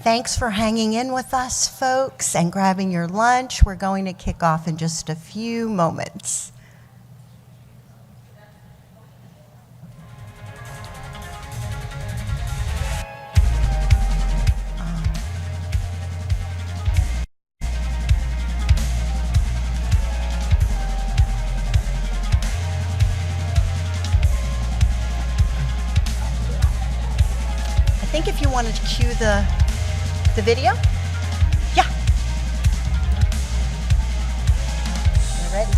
Thanks for hanging in with us, folks, and grabbing your lunch. We're going to kick off in just a few moments. I think if you wanted to cue the video? Yeah. You're ready.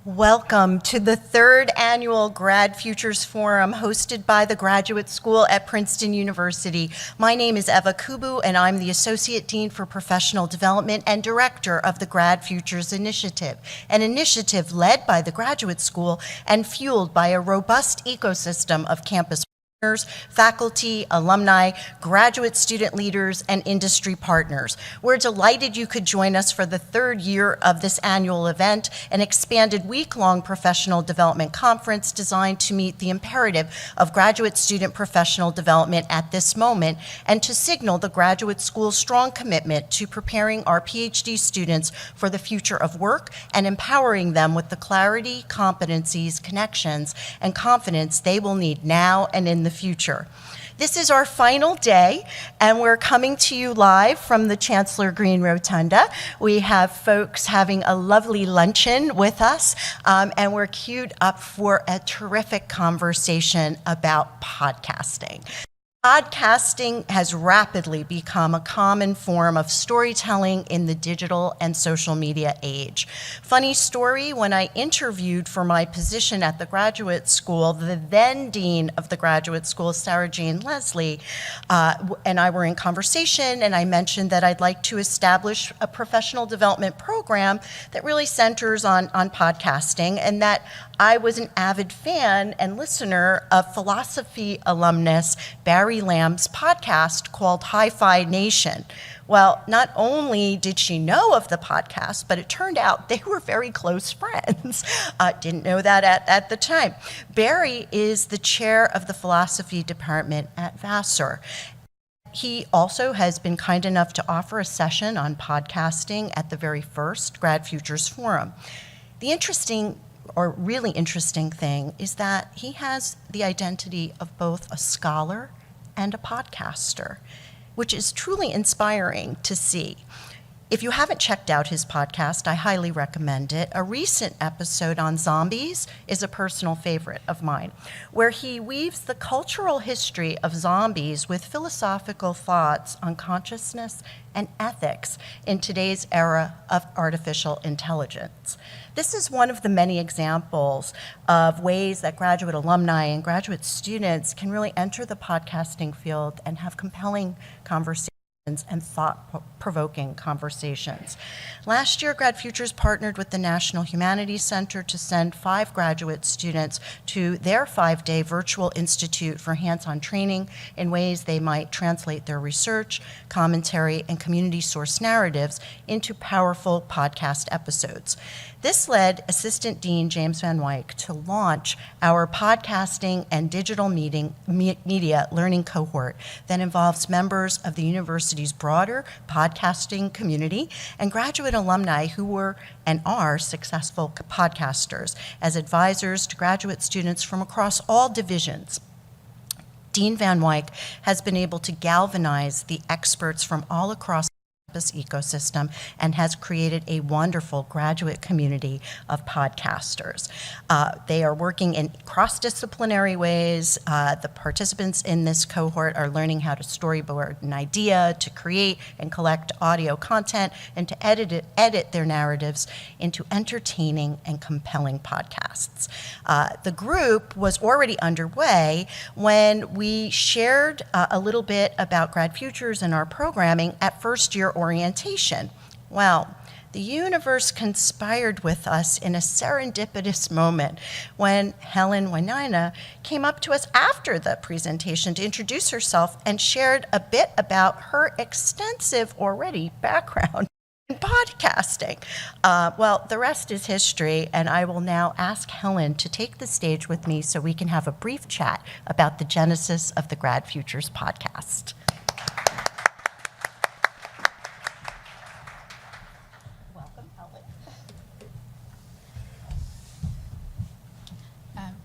Welcome to the third annual GradFUTURES Forum hosted by the Graduate School at Princeton University. My name is Eva Kubu, and I'm the Associate Dean for Professional Development and Director of the GradFUTURES Initiative, an initiative led by the Graduate School and fueled by a robust ecosystem of campus partners, faculty, alumni, graduate student leaders, and industry partners. We're delighted you could join us for the third year of this annual event, an expanded week-long professional development conference designed to meet the imperative of graduate student professional development at this moment and to signal the graduate school's strong commitment to preparing our Ph.D. students for the future of work and empowering them with the clarity, competencies, connections, and confidence they will need now and in the future. This is our final day, and we're coming to you live from the Chancellor Green Rotunda. We have folks having a lovely luncheon with us, and we're queued up for a terrific conversation about podcasting. Podcasting has rapidly become a common form of storytelling in the digital and social media age. Funny story, when I interviewed for my position at the graduate school, the then dean of the graduate school, Sarah Jane Leslie, and I were in conversation, and I mentioned that I'd like to establish a professional development program that really centers on podcasting, and that I was an avid fan and listener of philosophy alumnus Barry Lamb's podcast called Hi-Fi Nation. Well, not only did she know of the podcast, but it turned out they were very close friends. Didn't know that at the time. Barry is the chair of the philosophy department at Vassar. He also has been kind enough to offer a session on podcasting at the very first GradFUTURES Forum. The really interesting thing is that he has the identity of both a scholar and a podcaster, which is truly inspiring to see. If you haven't checked out his podcast, I highly recommend it. A recent episode on zombies is a personal favorite of mine, where he weaves the cultural history of zombies with philosophical thoughts on consciousness and ethics in today's era of artificial intelligence. This is one of the many examples of ways that graduate alumni and graduate students can really enter the podcasting field and have compelling conversations and thought-provoking conversations. Last year, GradFUTURES partnered with the National Humanities Center to send 5 graduate students to their 5-day virtual institute for hands-on training in ways they might translate their research, commentary, and community source narratives into powerful podcast episodes. This led Assistant Dean James Van Wyk to launch our podcasting and digital media learning cohort that involves members of the university's broader podcasting community and graduate alumni who were and are successful podcasters as advisors to graduate students from across all divisions. Dean Van Wyk has been able to galvanize the experts from all across ecosystem and has created a wonderful graduate community of podcasters. They are working in cross-disciplinary ways. The participants in this cohort are learning how to storyboard an idea, to create and collect audio content, and to edit their narratives into entertaining and compelling podcasts. The group was already underway when we shared a little bit about GradFUTURES and our programming at first-year orientation. Well, the universe conspired with us in a serendipitous moment when Hellen Wainaina came up to us after the presentation to introduce herself and shared a bit about her extensive already background in podcasting. Well, the rest is history, and I will now ask Hellen to take the stage with me so we can have a brief chat about the genesis of the GradFUTURES podcast.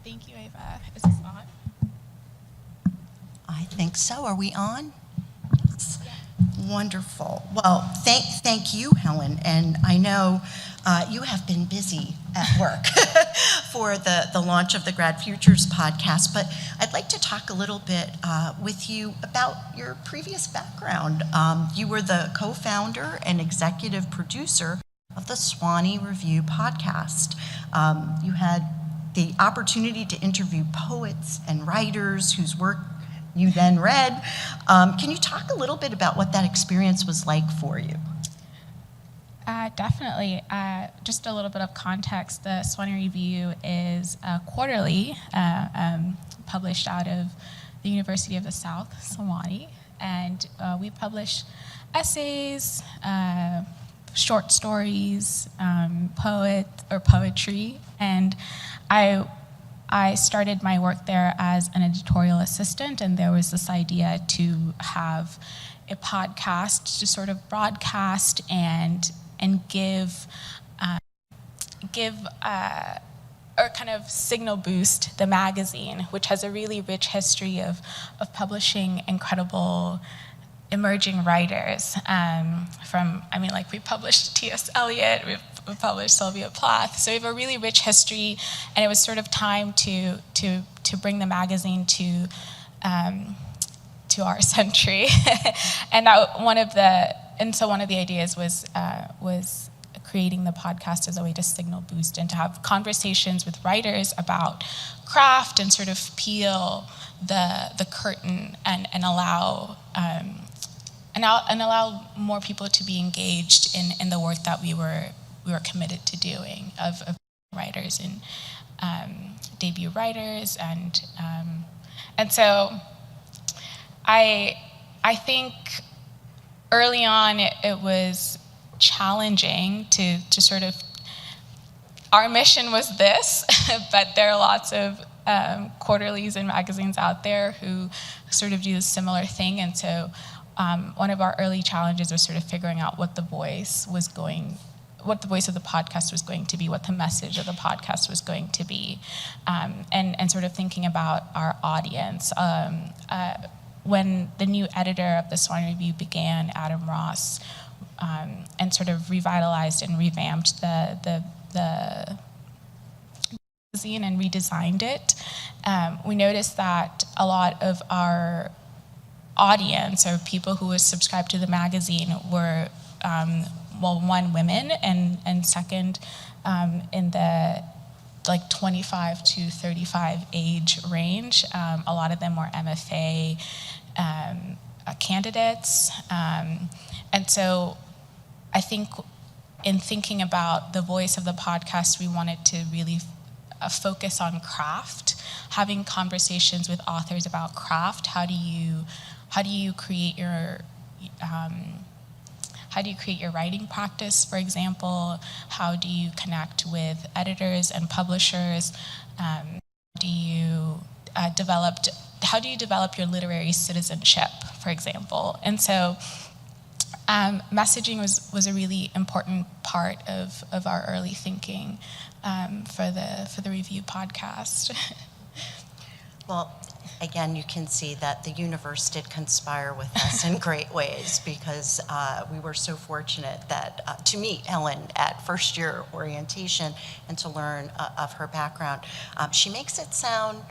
Thank you, Eva. Is this on? I think so. Are we on? Yes. Wonderful. Well, thank you, Hellen. And I know you have been busy at work for the launch of the GradFUTURES podcast, but I'd like to talk a little bit with you about your previous background. You were the co-founder and executive producer of the Sewanee Review podcast. You had the opportunity to interview poets and writers whose work you then read. Can you talk a little bit about what that experience was like for you? Definitely. Just a little bit of context. The Sewanee Review is quarterly, published out of the University of the South, Sewanee, and we publish essays, short stories, poetry, and I started my work there as an editorial assistant, and there was this idea to have a podcast to sort of broadcast and give or kind of signal boost the magazine, which has a really rich history of publishing incredible emerging writers. We published T.S. Eliot, we published Sylvia Plath, so we have a really rich history, and it was sort of time to bring the magazine to our century. And one of the ideas was creating the podcast as a way to signal boost and to have conversations with writers about craft and sort of peel the curtain and allow more people to be engaged in the work that we were committed to doing of writers and debut writers, and so I think early on it was challenging to sort of, our mission was this, but there are lots of quarterlies and magazines out there who sort of do a similar thing, and so one of our early challenges was sort of figuring out what the voice of the podcast was going to be, what the message of the podcast was going to be, and sort of thinking about our audience. When the new editor of the Sewanee Review began, Adam Ross, and sort of revitalized and revamped the magazine and redesigned it, we noticed that a lot of our audience, or people who would subscribe to the magazine, were one, women, and second, in the 25 to 35 age range. A lot of them were MFA candidates. And so I think in thinking about the voice of the podcast, we wanted to really focus on craft, having conversations with authors about craft. How do you create your writing practice, for example? How do you connect with editors and publishers? How do you develop your literary citizenship, for example? And so messaging was a really important part of our early thinking for the review podcast. Well, again, you can see that the universe did conspire with us in great ways, because we were so fortunate that to meet Hellen at first year orientation and to learn of her background. She makes it sound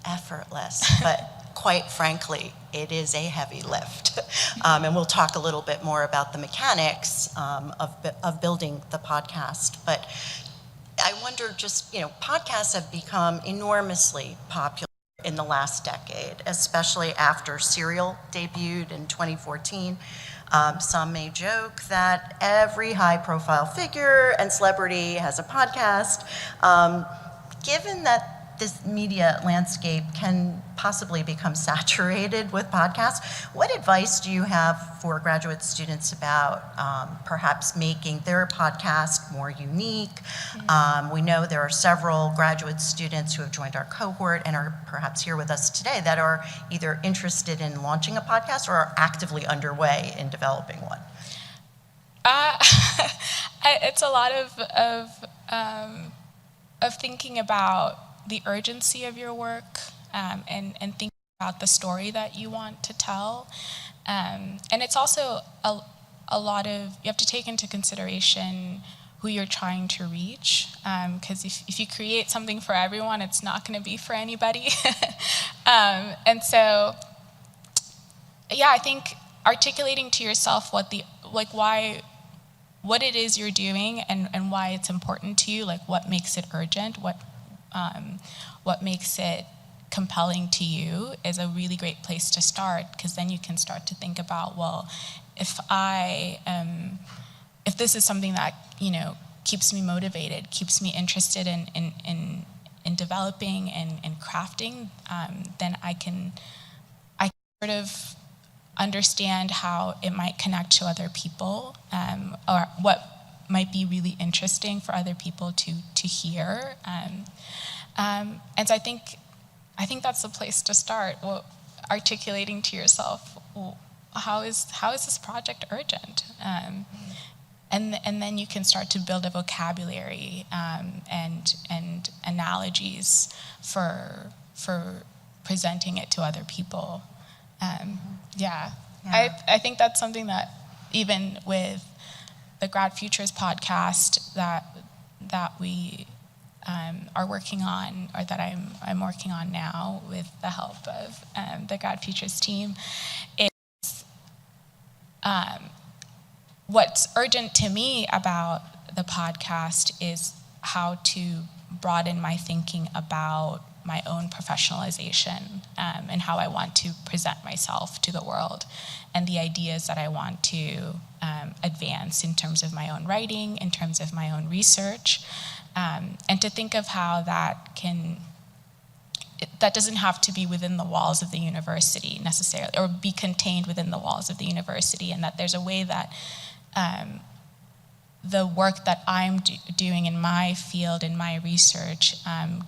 effortless, but quite frankly, it is a heavy lift. And we'll talk a little bit more about the mechanics of building the podcast. But I wonder, just, podcasts have become enormously popular in the last decade, especially after Serial debuted in 2014. Some may joke that every high-profile figure and celebrity has a podcast. Given that this media landscape can possibly become saturated with podcasts, what advice do you have for graduate students about perhaps making their podcast more unique? We know there are several graduate students who have joined our cohort and are perhaps here with us today that are either interested in launching a podcast or are actively underway in developing one. It's a lot of thinking about the urgency of your work, and thinking about the story that you want to tell. And it's also a lot of, you have to take into consideration who you're trying to reach, because if you create something for everyone, it's not going to be for anybody. And so, yeah, I think articulating to yourself what it is you're doing and why it's important to you, like what makes it urgent, what makes it compelling to you, is a really great place to start, because then you can start to think about, well, if this is something that keeps me motivated, keeps me interested in developing and crafting, then I can sort of understand how it might connect to other people, or what might be really interesting for other people to hear. And so I think that's the place to start. Well, articulating to yourself, well, how is this project urgent? And then you can start to build a vocabulary and analogies for presenting it to other people. I think that's something that even with the GradFUTURES podcast that we are working on, or that I'm working on now with the help of the GradFUTURES team, is what's urgent to me about the podcast is how to broaden my thinking about my own professionalization, and how I want to present myself to the world, and the ideas that I want to advance in terms of my own writing, in terms of my own research, and to think of how that doesn't have to be within the walls of the university necessarily, or be contained within the walls of the university, and that there's a way that the work that I'm doing in my field, in my research,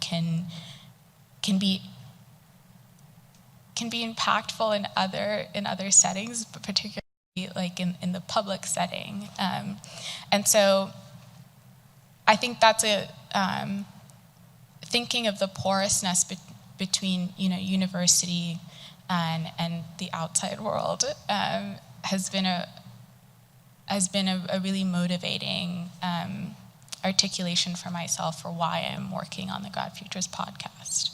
can be impactful in other settings, but particularly like in the public setting. And so I think that's thinking of the porousness between university and the outside world has been a really motivating articulation for myself for why I'm working on the GradFUTURES podcast.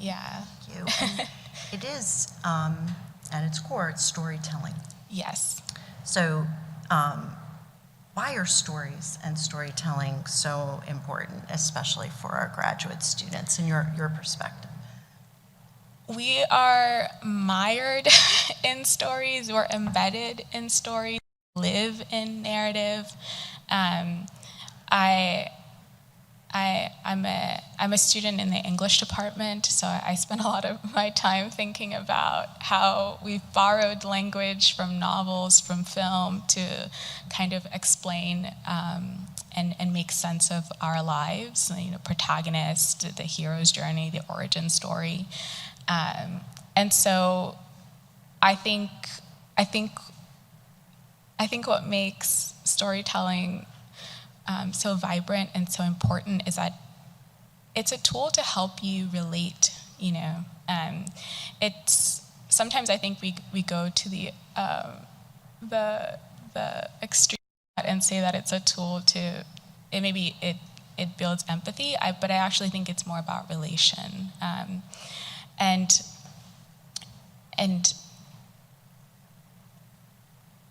Yeah. Thank you. And it is, at its core, it's storytelling. Yes. So why are stories and storytelling so important, especially for our graduate students, in your perspective? We are mired in stories. We're embedded in stories. Live in narrative. I'm a student in the English department, so I spend a lot of my time thinking about how we've borrowed language from novels, from film, to kind of explain and make sense of our lives. Protagonist, the hero's journey, the origin story, and so I think what makes storytelling so vibrant and so important is that it's a tool to help you relate. It's sometimes I think we go to the extreme and say that it's a tool to it builds empathy. But I actually think it's more about relation, and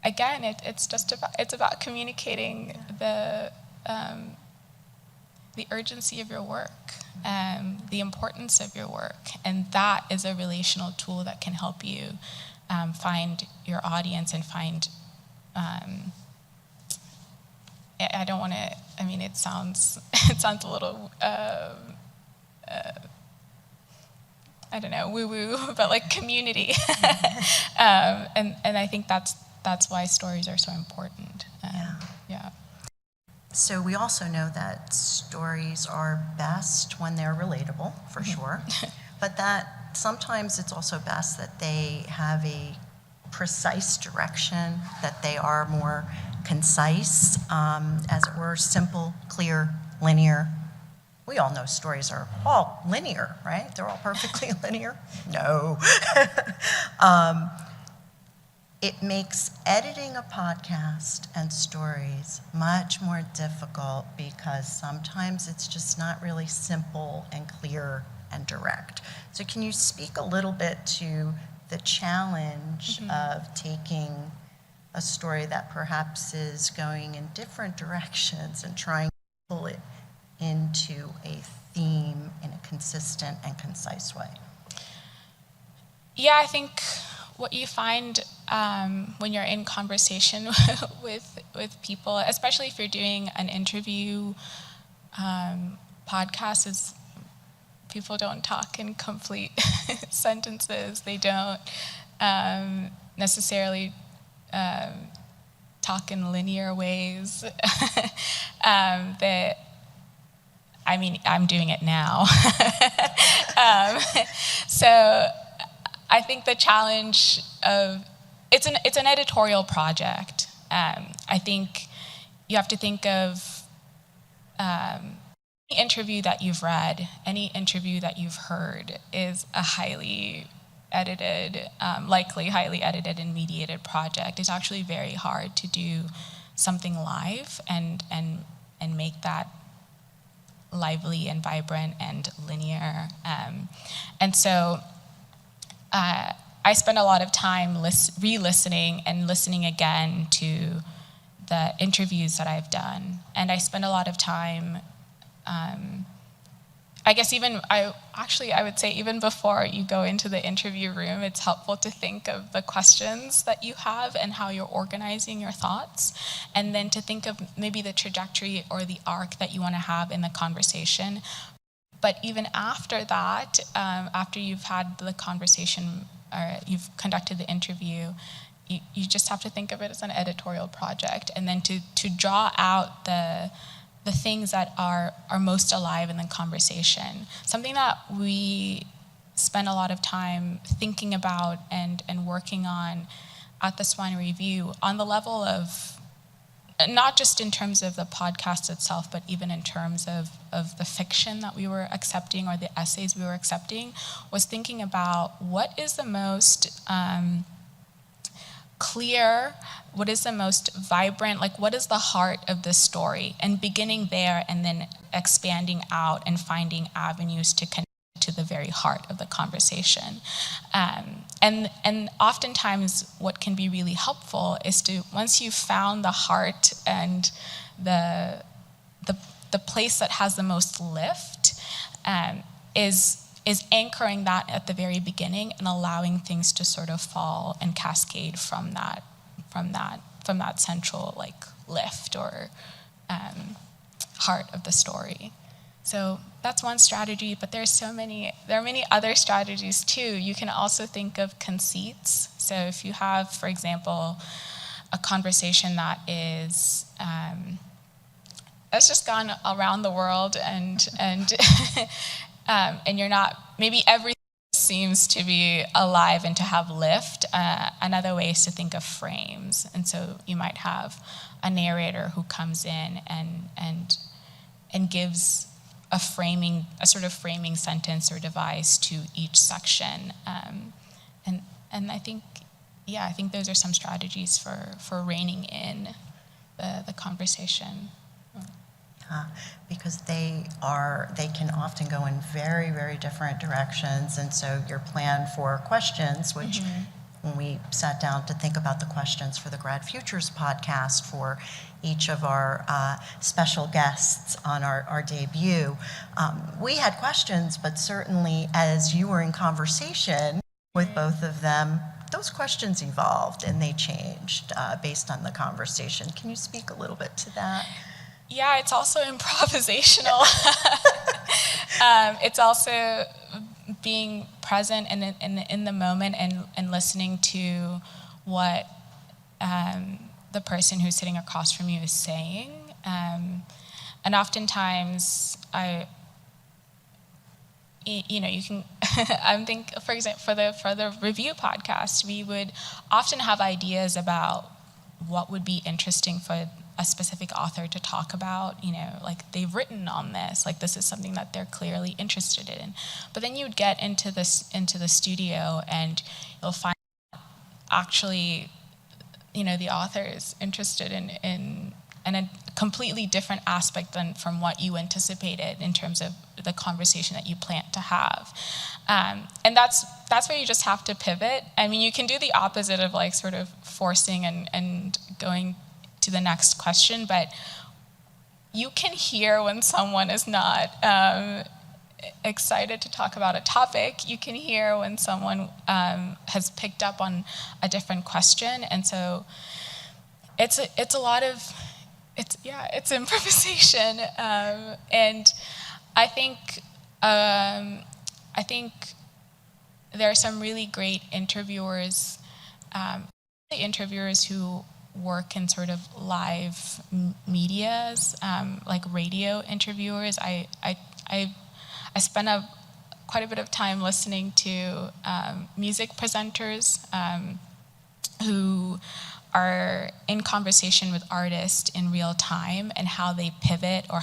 again, it's about communicating the urgency of your work, the importance of your work, and that is a relational tool that can help you find your audience and find. I don't want to. I mean, it sounds a little. I don't know, woo-woo, but like community, and I think that's why stories are so important. Yeah. So we also know that stories are best when they're relatable, for sure, but that sometimes it's also best that they have a precise direction, that they are more concise, as it were, simple, clear, linear. We all know stories are all linear, right? They're all perfectly linear. No. It makes editing a podcast and stories much more difficult because sometimes it's just not really simple and clear and direct. So can you speak a little bit to the challenge of taking a story that perhaps is going in different directions and trying to pull it into a theme in a consistent and concise way? Yeah, I think what you find when you're in conversation with people, especially if you're doing an interview podcast, is people don't talk in complete sentences. They don't necessarily talk in linear ways. I'm doing it now. So I think the challenge of it's an editorial project. I think you have to think of any interview that you've read, any interview that you've heard is a highly edited, likely highly edited and mediated project. It's actually very hard to do something live and make that lively and vibrant and linear. And so I spend a lot of time re-listening and listening again to the interviews that I've done. And I spend a lot of time, I would say even before you go into the interview room, it's helpful to think of the questions that you have and how you're organizing your thoughts, and then to think of maybe the trajectory or the arc that you want to have in the conversation. But even after that, after you've had the conversation or you've conducted the interview, you just have to think of it as an editorial project, and then to draw out the things that are most alive in the conversation. Something that we spend a lot of time thinking about and working on at the Sewanee Review on the level of, not just in terms of the podcast itself, but even in terms of the fiction that we were accepting or the essays we were accepting, was thinking about what is the most clear, what is the most vibrant, like what is the heart of this story, and beginning there and then expanding out and finding avenues to connect to the very heart of the conversation. And oftentimes what can be really helpful is to, once you've found the heart and the place that has the most lift, is is anchoring that at the very beginning and allowing things to sort of fall and cascade from that central like lift or heart of the story. So that's one strategy, but there are many other strategies too. You can also think of conceits. So if you have, for example, a conversation that is that's just gone around the world and and you're not, maybe everything seems to be alive and to have lift. Another way is to think of frames. And so you might have a narrator who comes in and gives a sort of framing sentence or device to each section. And I think those are some strategies for reining in the conversation. Because they can often go in very, very different directions. And so your plan for questions, which when we sat down to think about the questions for the GradFUTURES podcast for each of our special guests on our debut, we had questions, but certainly as you were in conversation with both of them, those questions evolved and they changed based on the conversation. Can you speak a little bit to that? Yeah, it's also improvisational. It's also being present and in the moment and listening to what the person who's sitting across from you is saying. And oftentimes, you can. I think, for example, for the review podcast, we would often have ideas about what would be interesting for a specific author to talk about, like they've written on this, like this is something that they're clearly interested in. But then you'd get into the studio and you'll find actually, the author is interested in a completely different aspect than from what you anticipated in terms of the conversation that you planned to have. And that's where you just have to pivot. I mean, you can do the opposite of like sort of forcing and going to the next question, but you can hear when someone is not excited to talk about a topic. You can hear when someone has picked up on a different question, and so it's improvisation, and I think there are some really great interviewers, who work in sort of live medias, like radio interviewers. I spent quite a bit of time listening to music presenters who are in conversation with artists in real time and how they pivot or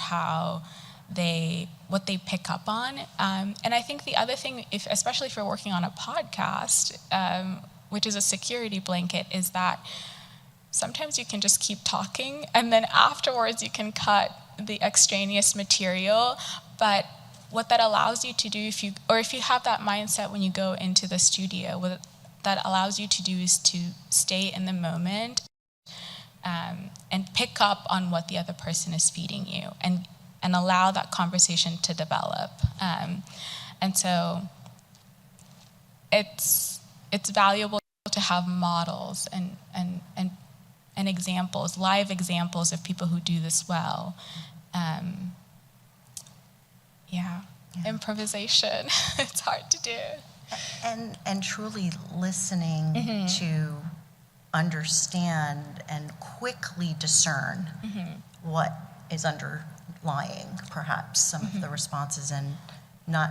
what they pick up on. And I think the other thing, especially if you're working on a podcast, which is a security blanket, is that sometimes you can just keep talking and then afterwards you can cut the extraneous material. But what that allows you to do, if you have that mindset when you go into the studio, what that allows you to do is to stay in the moment and pick up on what the other person is feeding you and allow that conversation to develop. And so it's valuable to have models and examples, live examples of people who do this well. Improvisation. It's hard to do. And truly listening to understand and quickly discern what is underlying perhaps some of the responses and not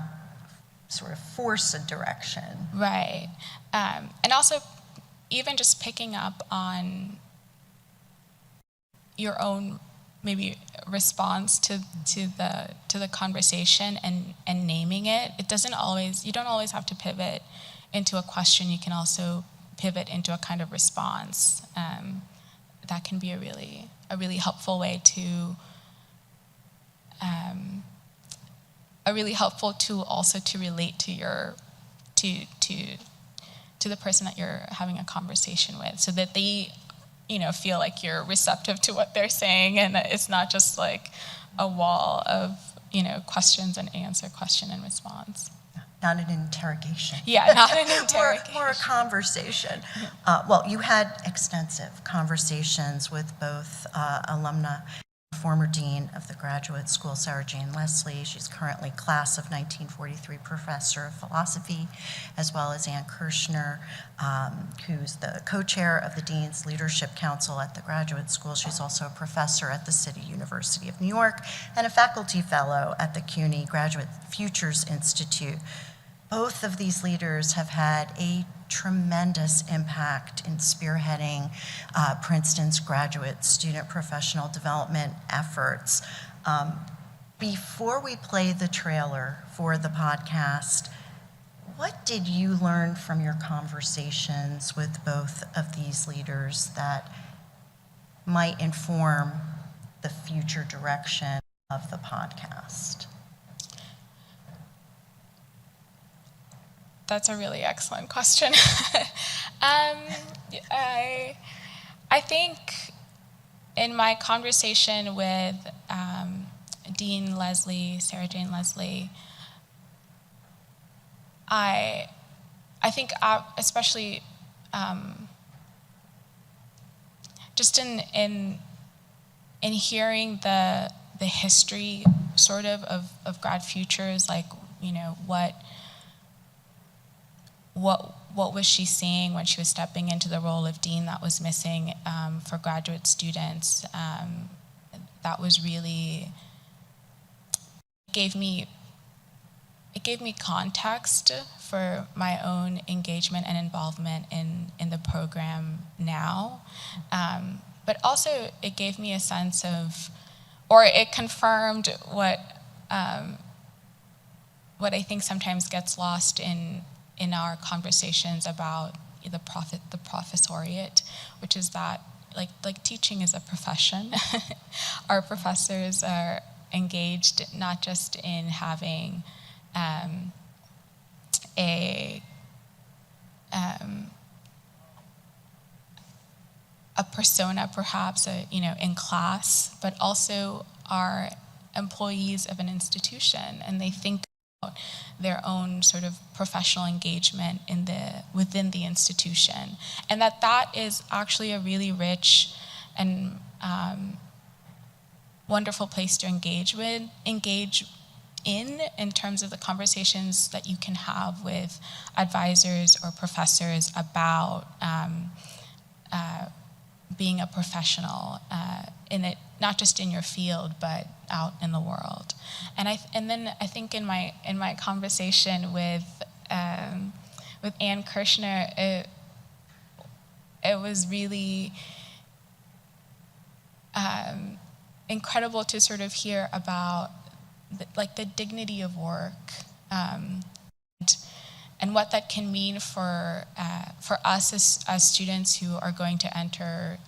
sort of force a direction. Right. And also even just picking up on your own maybe response to the conversation and naming it. You don't always have to pivot into a question. You can also pivot into a kind of response. That can be a really helpful way a really helpful tool also to relate to the person that you're having a conversation with, so that they feel like you're receptive to what they're saying, and it's not just like a wall of questions and answer, question and response. Not an interrogation. Yeah, not an interrogation. More a conversation. Well, you had extensive conversations with both alumna, former dean of the graduate school, Sarah Jane Leslie. She's currently class of 1943 professor of philosophy, as well as Ann Kirschner, who's the co-chair of the Dean's Leadership Council at the graduate school. She's also a professor at the City University of New York and a faculty fellow at the CUNY Graduate Futures Institute. Both of these leaders have had a tremendous impact in spearheading Princeton's graduate student professional development efforts. Before we play the trailer for the podcast, what did you learn from your conversations with both of these leaders that might inform the future direction of the podcast? That's a really excellent question. I think in my conversation with Dean Leslie, Sarah Jane Leslie, I think especially just in hearing the history sort of GradFUTURES, like, you know, what was she seeing when she was stepping into the role of dean that was missing for graduate students? That was really, it gave me context for my own engagement and involvement in the program now. But also it gave me a sense of, or it confirmed what I think sometimes gets lost in our conversations about the professoriate, which is that like teaching is a profession. Our professors are engaged not just in having a persona, perhaps, in class, but also are employees of an institution, and they think about their own sort of professional engagement within the institution, and that is actually a really rich and wonderful place to engage in terms of the conversations that you can have with advisors or professors about being a professional in it, not just in your field, but out in the world. And then I think in my conversation with Ann Kirschner, it was really incredible to sort of hear about the dignity of work, and what that can mean for us as students who are going to enter,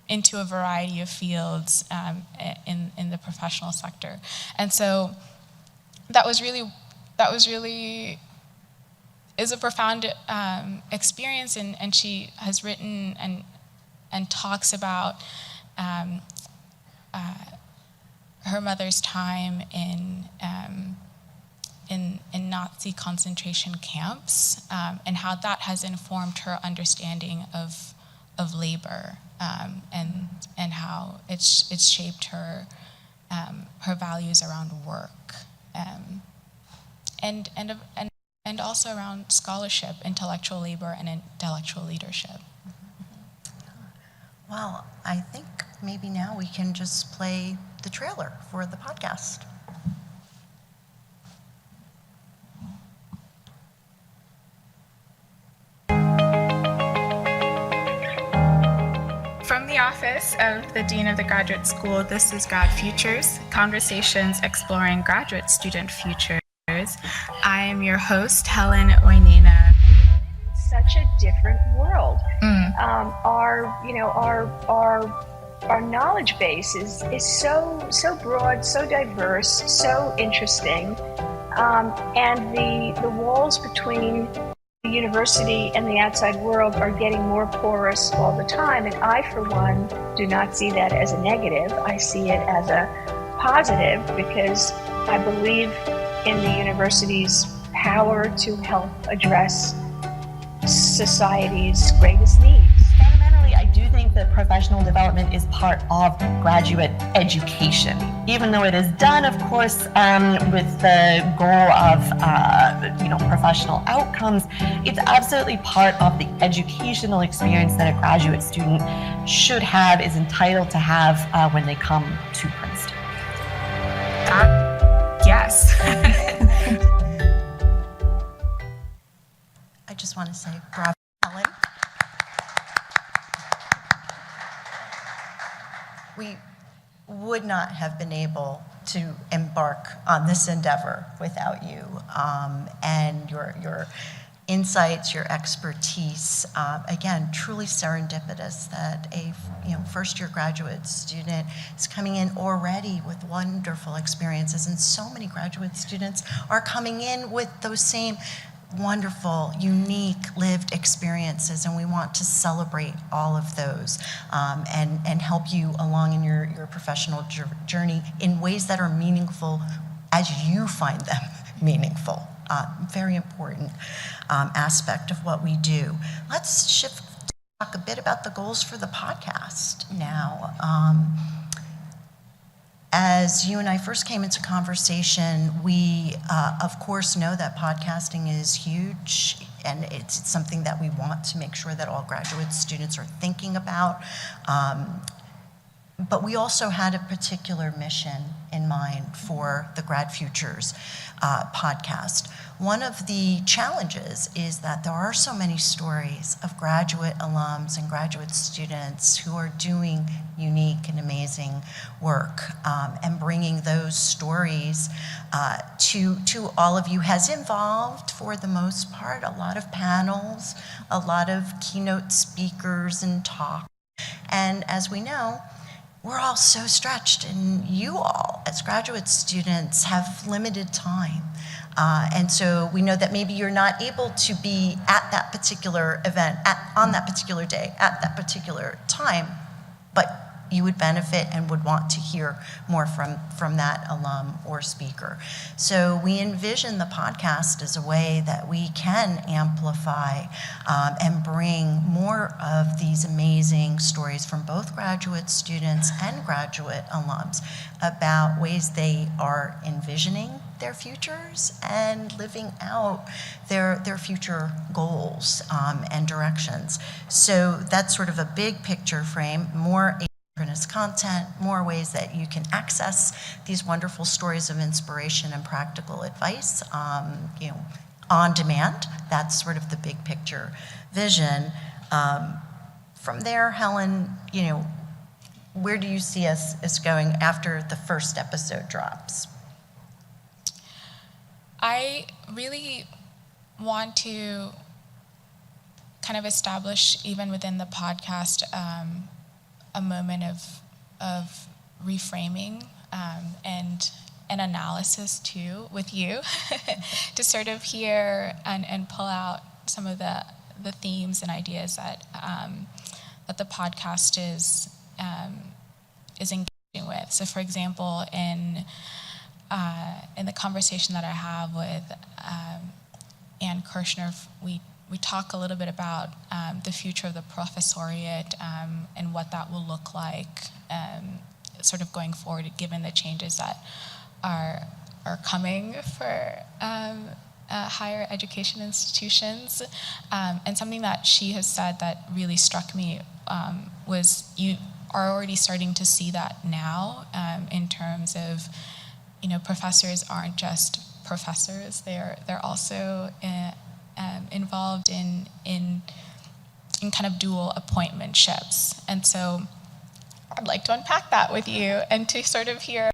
into a variety of fields in the professional sector. And so that was really is a profound experience, and she has written and talks about her mother's time in Nazi concentration camps, and how that has informed her understanding of labor, and how it's shaped her values around work, and also around scholarship, intellectual labor, and intellectual leadership. Well, I think maybe now we can just play the trailer for the podcast. From the office of the Dean of the Graduate School, this is GradFUTURES, Conversations Exploring Graduate Student Futures. I am your host, Hellen Wainaina. Such a different world. Our knowledge base is so broad, so diverse, so interesting, and the walls between the university and the outside world are getting more porous all the time. And I, for one, do not see that as a negative. I see it as a positive, because I believe in the university's power to help address society's greatest needs. Fundamentally, I do think that professional development is part of graduate education, even though it is done, of course, with the goal of professional outcomes. It's absolutely part of the educational experience that a graduate student should have, is entitled to have when they come to Princeton. Yes. I just want to say bravo, Hellen. We would not have been able to embark on this endeavor without you and your insights, your expertise. Again, truly serendipitous that a first-year graduate student is coming in already with wonderful experiences, and so many graduate students are coming in with those same wonderful, unique, lived experiences, and we want to celebrate all of those and help you along in your professional journey in ways that are meaningful as you find them meaningful. Very important aspect of what we do. Let's shift to talk a bit about the goals for the podcast now. As you and I first came into conversation, we, of course, know that podcasting is huge, and it's something that we want to make sure that all graduate students are thinking about. But we also had a particular mission in mind for the GradFUTURES podcast. One of the challenges is that there are so many stories of graduate alums and graduate students who are doing unique and amazing work, and bringing those stories to all of you has involved, for the most part, a lot of panels, a lot of keynote speakers and talk. And as we know, we're all so stretched, and you all, as graduate students, have limited time. And so we know that maybe you're not able to be at that particular event, on that particular day, at that particular time, but you would benefit and would want to hear more from that alum or speaker. So we envision the podcast as a way that we can amplify and bring more of these amazing stories from both graduate students and graduate alums about ways they are envisioning their futures and living out their future goals and directions. So that's sort of a big picture frame, more asynchronous content, more ways that you can access these wonderful stories of inspiration and practical advice, on demand. That's sort of the big picture vision. From there, Hellen, where do you see us going after the first episode drops? I really want to kind of establish, even within the podcast, a moment of reframing and an analysis too with you to sort of hear and pull out some of the themes and ideas that the podcast is engaging with. So, for example, in the conversation that I have with Ann Kirschner, we talk a little bit about the future of the professoriate and what that will look like sort of going forward, given the changes that are coming for higher education institutions. And something that she has said that really struck me was you are already starting to see that now in terms of, professors aren't just professors, they're also involved in kind of dual appointmentships. And so I'd like to unpack that with you and to sort of hear,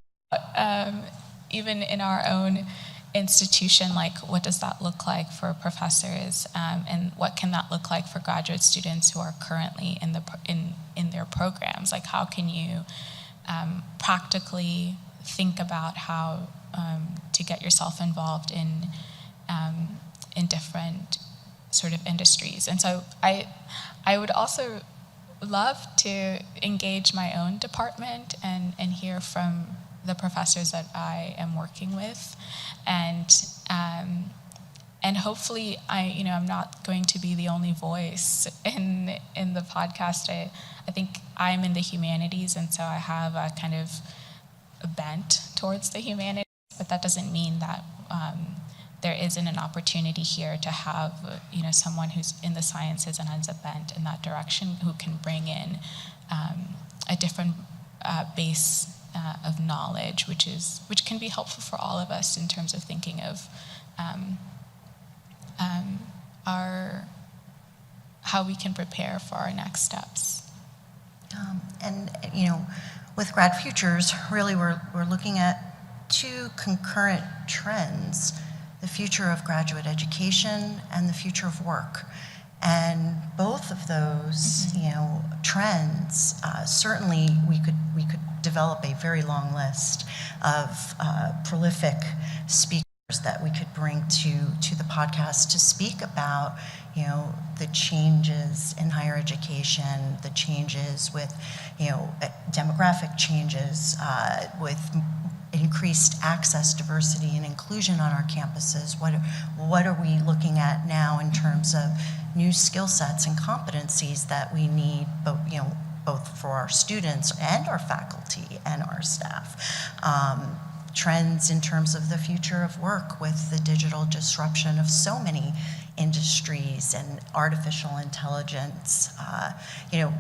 even in our own institution, like what does that look like for professors, and what can that look like for graduate students who are currently in their programs? Like, how can you practically think about how to get yourself involved in different sort of industries? And so I would also love to engage my own department and hear from the professors that I am working with, and hopefully I'm not going to be the only voice in the podcast. I think I'm in the humanities, and so I have a kind of a bent towards the humanities, but that doesn't mean that there isn't an opportunity here to have someone who's in the sciences and has a bent in that direction, who can bring in a different base of knowledge, which can be helpful for all of us in terms of thinking of how we can prepare for our next steps. And with Grad Futures, really we're looking at two concurrent trends: the future of graduate education and the future of work. And both of those, trends, certainly we could develop a very long list of prolific speakers that we could bring to the podcast to speak about, the changes in higher education, the changes with, demographic changes, with increased access, diversity, and inclusion on our campuses. What are we looking at now in terms of new skill sets and competencies that we need, both for our students and our faculty and our staff? Trends in terms of the future of work with the digital disruption of so many industries and artificial intelligence.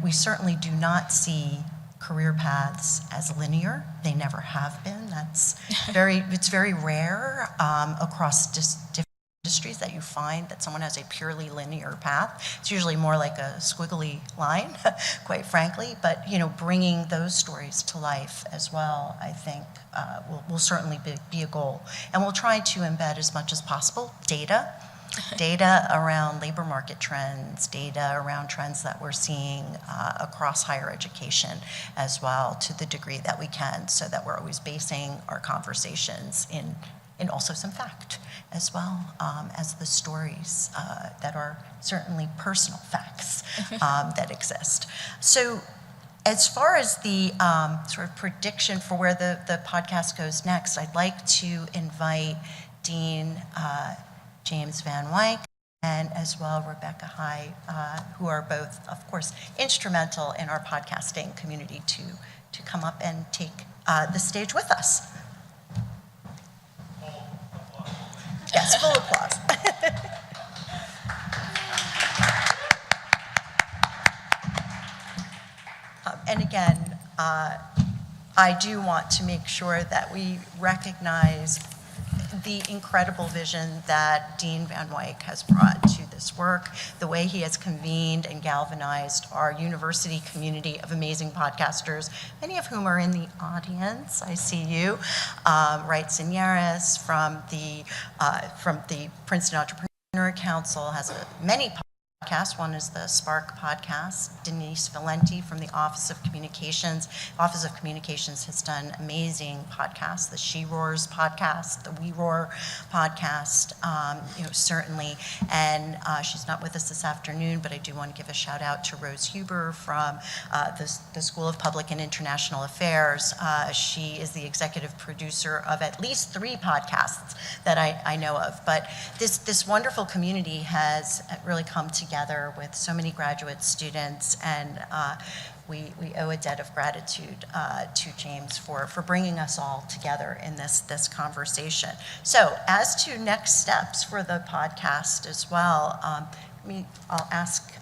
We certainly do not see career paths as linear. They never have been. It's very rare across different industries that you find that someone has a purely linear path. It's usually more like a squiggly line, quite frankly, but bringing those stories to life as well, I think will certainly be a goal. And we'll try to embed as much as possible data around labor market trends, data around trends that we're seeing across higher education as well, to the degree that we can, so that we're always basing our conversations in also some fact as well, as the stories that are certainly personal facts that exist. So as far as the sort of prediction for where the podcast goes next, I'd like to invite Dean James Van Wyk and as well Rebecca High, who are both, of course, instrumental in our podcasting community, to come up and take the stage with us. Yes, full applause. And again, I do want to make sure that we recognize the incredible vision that Dean Van Wyk has brought to this work, the way he has convened and galvanized our university community of amazing podcasters, many of whom are in the audience. I see you. Wright Signeris from the Princeton Entrepreneur Council has many podcasts. One is the Spark podcast. Denise Valenti from the Office of Communications. Office of Communications has done amazing podcasts, the She Roars podcast, the We Roar podcast, certainly. And she's not with us this afternoon, but I do want to give a shout out to Rose Huber from the School of Public and International Affairs. She is the executive producer of at least 3 podcasts that I know of. But this wonderful community has really come together with so many graduate students, and we owe a debt of gratitude to James for bringing us all together in this conversation. So as to next steps for the podcast as well, I'll ask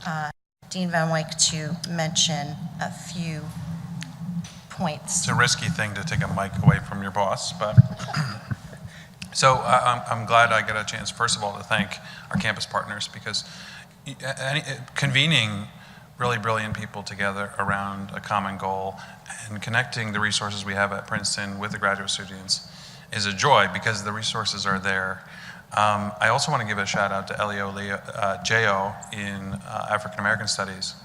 Dean Van Wyk to mention a few points. It's a risky thing to take a mic away from your boss, but so I'm glad I get a chance, first of all, to thank our campus partners, because convening really brilliant people together around a common goal and connecting the resources we have at Princeton with the graduate students is a joy, because the resources are there. I also want to give a shout out to Elio J.O. in African American Studies.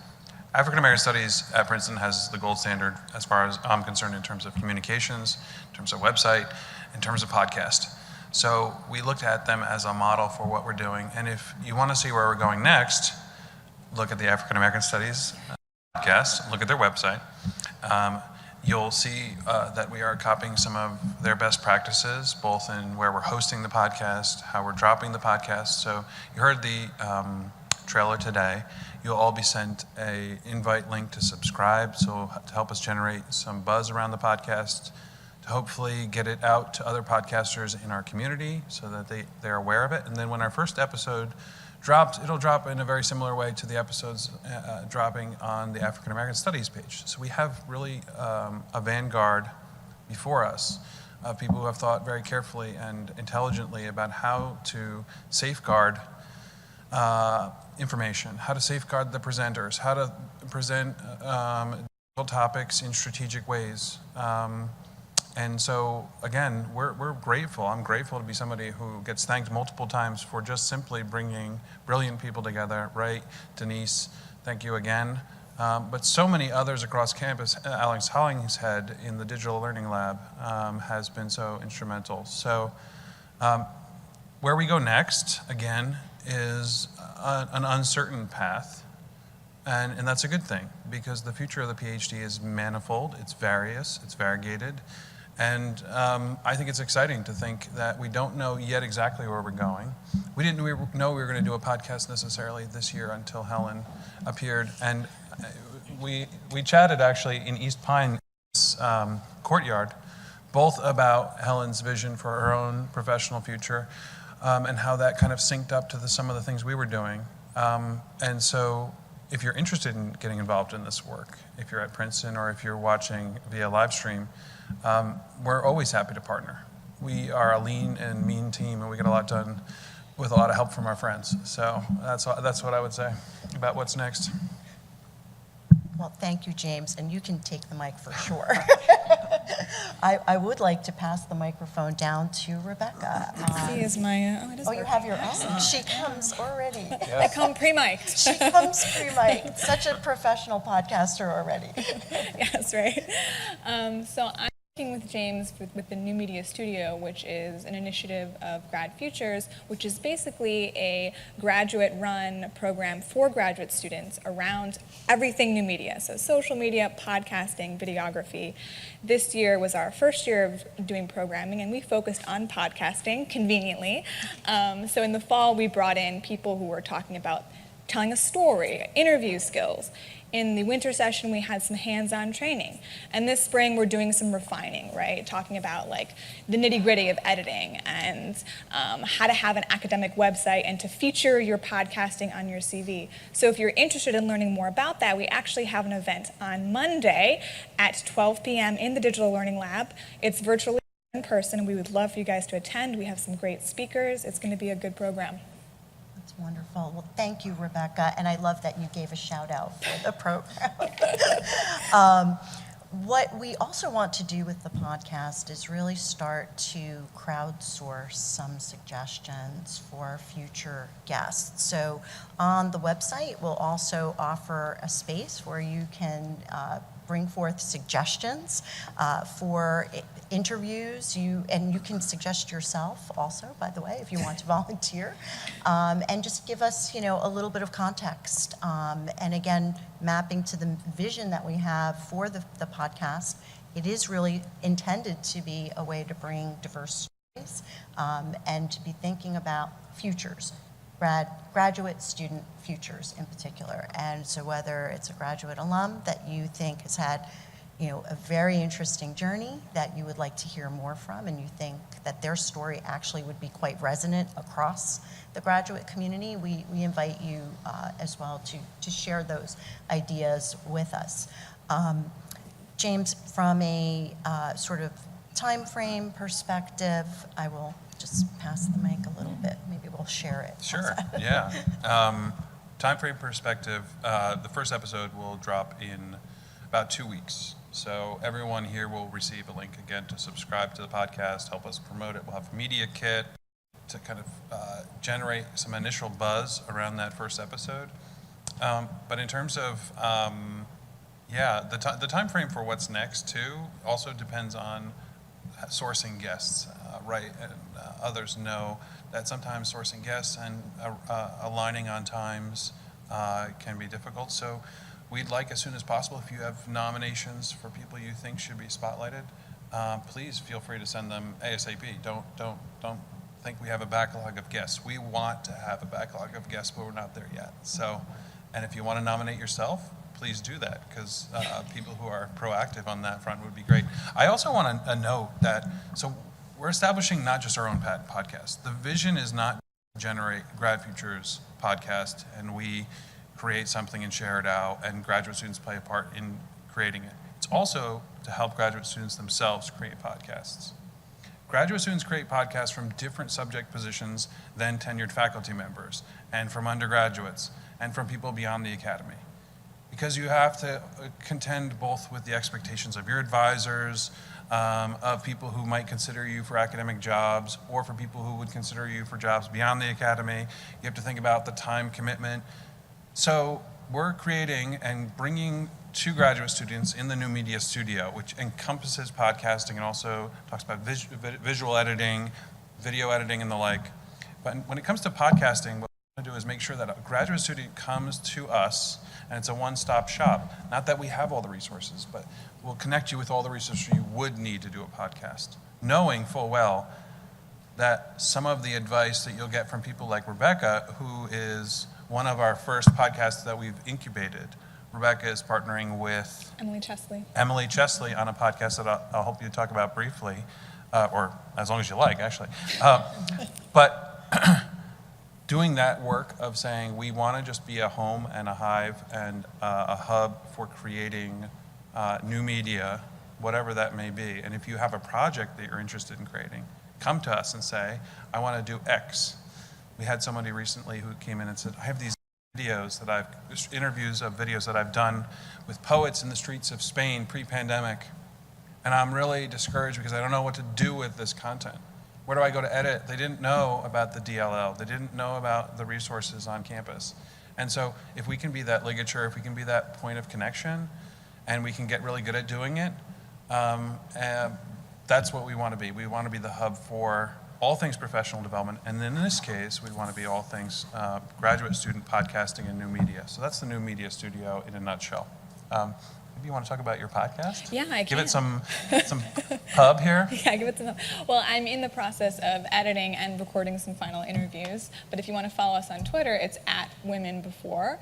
African American Studies at Princeton has the gold standard as far as I'm concerned in terms of communications, in terms of website, in terms of podcast. So we looked at them as a model for what we're doing. And if you want to see where we're going next, look at the African American Studies podcast, look at their website. You'll see that we are copying some of their best practices, both in where we're hosting the podcast, how we're dropping the podcast. So you heard the trailer today. You'll all be sent an invite link to subscribe, so to help us generate some buzz around the podcast, to hopefully get it out to other podcasters in our community so that they're aware of it. And then when our first episode drops, it'll drop in a very similar way to the episodes dropping on the African American Studies page. So we have really a vanguard before us of people who have thought very carefully and intelligently about how to safeguard information, how to safeguard the presenters, how to present topics in strategic ways. And so, again, we're grateful. I'm grateful to be somebody who gets thanked multiple times for just simply bringing brilliant people together, right? Denise, thank you again. But so many others across campus. Alex Hollingshead in the Digital Learning Lab has been so instrumental. So where we go next, again, is an uncertain path. And that's a good thing, because the future of the PhD is manifold, it's various, it's variegated. And I think it's exciting to think that we don't know yet exactly where we're going. We didn't know we were going to do a podcast necessarily this year until Hellen appeared. And we chatted actually in East Pine courtyard, both about Hellen's vision for her own professional future and how that kind of synced up to some of the things we were doing. And so if you're interested in getting involved in this work, if you're at Princeton or if you're watching via live stream, we're always happy to partner. We are a lean and mean team, and we get a lot done with a lot of help from our friends. So that's what I would say about what's next. Well, thank you, James, and you can take the mic for sure. I would like to pass the microphone down to Rebecca. See, is my you have your own. She comes already. I come pre-mic'd. She comes pre-mic'd. Such a professional podcaster already. Yes, right. So I'm working with James with the New Media Studio, which is an initiative of GradFUTURES, which is basically a graduate-run program for graduate students around everything new media, so social media, podcasting, videography. This year was our first year of doing programming, and we focused on podcasting, conveniently. So in the fall, we brought in people who were talking about telling a story, interview skills. In the winter session, we had some hands-on training. And this spring, we're doing some refining, right? Talking about like the nitty-gritty of editing and how to have an academic website and to feature your podcasting on your CV. So if you're interested in learning more about that, we actually have an event on Monday at 12 p.m. in the Digital Learning Lab. It's virtually in person. We would love for you guys to attend. We have some great speakers. It's going to be a good program. Wonderful. Well, thank you, Rebecca. And I love that you gave a shout out for the program. What we also want to do with the podcast is really start to crowdsource some suggestions for future guests. So on the website, we'll also offer a space where you can bring forth suggestions for interviews. You can suggest yourself also, by the way, if you want to volunteer, and just give us, a little bit of context. And again, mapping to the vision that we have for the podcast, it is really intended to be a way to bring diverse stories and to be thinking about futures. Graduate student futures in particular. And so whether it's a graduate alum that you think has had a very interesting journey that you would like to hear more from, and you think that their story actually would be quite resonant across the graduate community, we invite you as well to share those ideas with us. James, from a sort of time frame perspective, I will just pass the mic a little bit. Maybe we'll share it. Sure, yeah. Time frame perspective, the first episode will drop in about 2 weeks. So everyone here will receive a link again to subscribe to the podcast, help us promote it. We'll have a media kit to kind of generate some initial buzz around that first episode. But in terms of, the time frame for what's next too also depends on sourcing guests, right? And others know that sometimes sourcing guests and aligning on times can be difficult. So we'd like as soon as possible, if you have nominations for people you think should be spotlighted, please feel free to send them ASAP. Don't think we have a backlog of guests. We want to have a backlog of guests, but we're not there yet. So, and if you want to nominate yourself, please do that, because people who are proactive on that front would be great. I also want to note that, so we're establishing not just our own podcast. The vision is not to generate GradFUTURES podcast and we create something and share it out and graduate students play a part in creating it. It's also to help graduate students themselves create podcasts. Graduate students create podcasts from different subject positions than tenured faculty members, and from undergraduates, and from people beyond the academy. Because you have to contend both with the expectations of your advisors, of people who might consider you for academic jobs, or for people who would consider you for jobs beyond the academy. You have to think about the time commitment. So we're creating and bringing to graduate students in the new media studio, which encompasses podcasting and also talks about visual editing, video editing, and the like. But when it comes to podcasting, what we're going to do is make sure that a graduate student comes to us and it's a one-stop shop. Not that we have all the resources, but we'll connect you with all the resources you would need to do a podcast, knowing full well that some of the advice that you'll get from people like Rebecca, who is one of our first podcasts that we've incubated. Rebecca is partnering with Emily Chesley on a podcast that I'll help you talk about briefly, or as long as you like, actually. But doing that work of saying we want to just be a home and a hive and a hub for creating new media, whatever that may be. And if you have a project that you're interested in creating, come to us and say, I want to do X. We had somebody recently who came in and said, I have these interviews of videos that I've done with poets in the streets of Spain pre-pandemic, and I'm really discouraged because I don't know what to do with this content. Where do I go to edit? They didn't know about the DLL. They didn't know about the resources on campus. And so if we can be that ligature, if we can be that point of connection, and we can get really good at doing it, that's what we want to be. We want to be the hub for all things professional development, and in this case, we want to be all things graduate student podcasting and new media. So that's the new media studio in a nutshell. Maybe you want to talk about your podcast? Yeah, I can. Give it some hub here. Yeah, give it some hub. Well, I'm in the process of editing and recording some final interviews, but if you want to follow us on Twitter, it's @WomenBefore.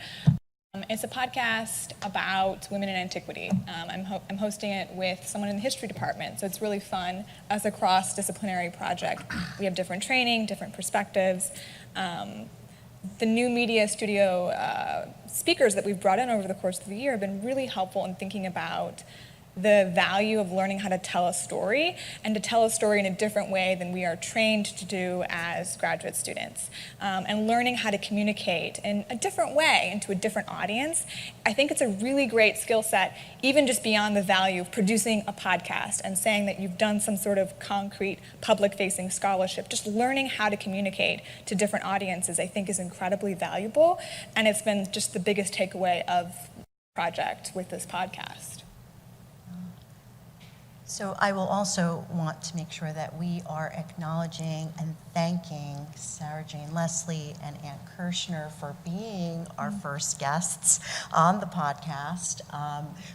It's a podcast about women in antiquity. I'm hosting it with someone in the history department, so it's really fun as a cross-disciplinary project. We have different training, different perspectives. The new media studio speakers that we've brought in over the course of the year have been really helpful in thinking about the value of learning how to tell a story, and to tell a story in a different way than we are trained to do as graduate students, and learning how to communicate in a different way and to a different audience. I think it's a really great skill set, even just beyond the value of producing a podcast and saying that you've done some sort of concrete public-facing scholarship. Just learning how to communicate to different audiences, I think, is incredibly valuable, and it's been just the biggest takeaway of the project with this podcast. So I will also want to make sure that we are acknowledging and thanking Sarah Jane Leslie and Ann Kirschner for being our first guests on the podcast.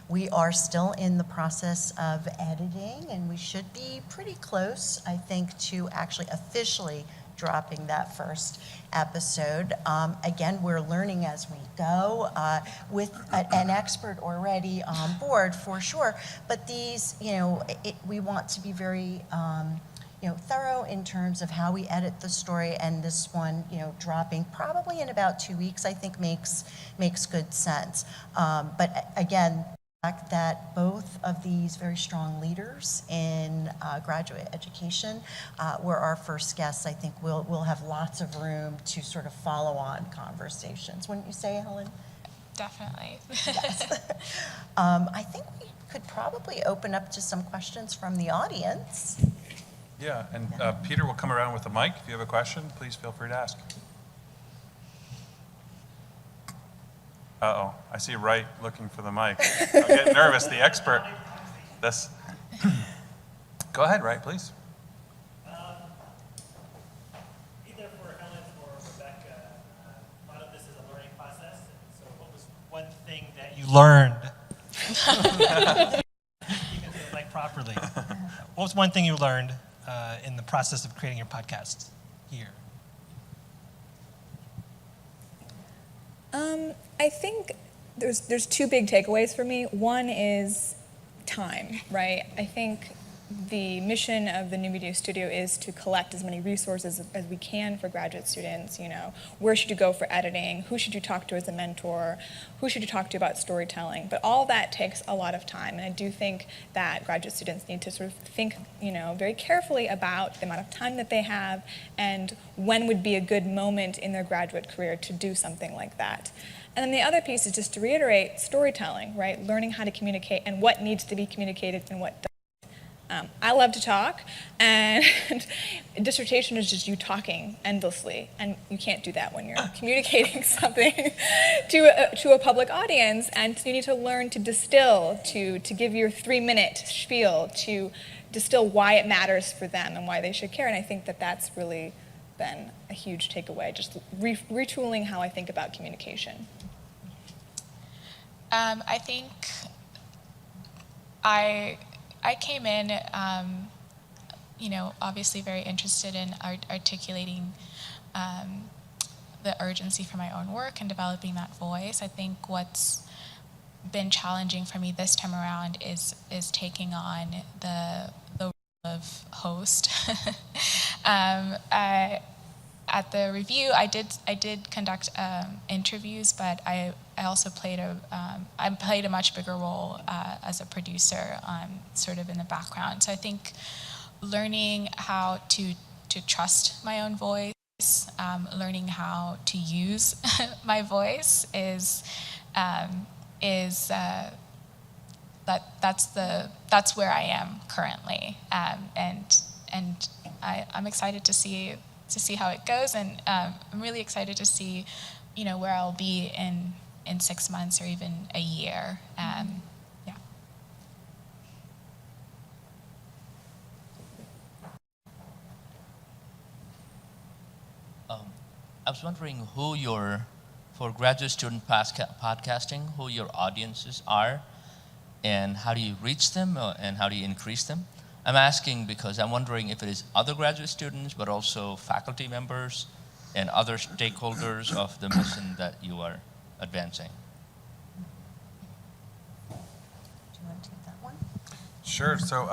We are still in the process of editing, and we should be pretty close, I think, to actually officially dropping that first episode. Again, we're learning as we go with an expert already on board for sure. But these, we want to be very, thorough in terms of how we edit the story. And this one, dropping probably in about 2 weeks, I think makes good sense. But again, the fact that both of these very strong leaders in graduate education were our first guests, I think we'll have lots of room to sort of follow on conversations. Wouldn't you say, Helen? Definitely. Yes. I think we could probably open up to some questions from the audience. Yeah, and Peter will come around with the mic. If you have a question, please feel free to ask. Uh-oh, I see Wright looking for the mic. I'm getting nervous, the expert. Go ahead, Wright, please. Either for Helen or Rebecca, a lot of this is a learning process. So what was one thing that you learned. You can say it like properly. What was one thing you learned in the process of creating your podcast here? I think there's two big takeaways for me. One is time, right? I think the mission of the New Media Studio is to collect as many resources as we can for graduate students. You know, where should you go for editing? Who should you talk to as a mentor? Who should you talk to about storytelling? But all that takes a lot of time, and I do think that graduate students need to sort of think, you know, very carefully about the amount of time that they have and when would be a good moment in their graduate career to do something like that. And then the other piece is just to reiterate storytelling, right? Learning how to communicate and what needs to be communicated and what doesn't. I love to talk, and dissertation is just you talking endlessly, and you can't do that when you're communicating something to a public audience, and you need to learn to distill, to give your 3-minute spiel, to distill why it matters for them and why they should care, and I think that that's really been a huge takeaway, just retooling how I think about communication. I think I came in, you know, obviously very interested in articulating the urgency for my own work and developing that voice. I think what's been challenging for me this time around is taking on the role of host. At the review, I did conduct interviews, but I also played a much bigger role as a producer, sort of in the background. So I think learning how to trust my own voice, learning how to use my voice is that's where I am currently, and I'm excited to see how it goes, and I'm really excited to see, you know, where I'll be in 6 months or even a year. Yeah. I was wondering for graduate student podcasting, who your audiences are, and how do you reach them, and how do you increase them? I'm asking because I'm wondering if it is other graduate students, but also faculty members and other stakeholders of the mission that you are advancing. Do you want to take that one? Sure. So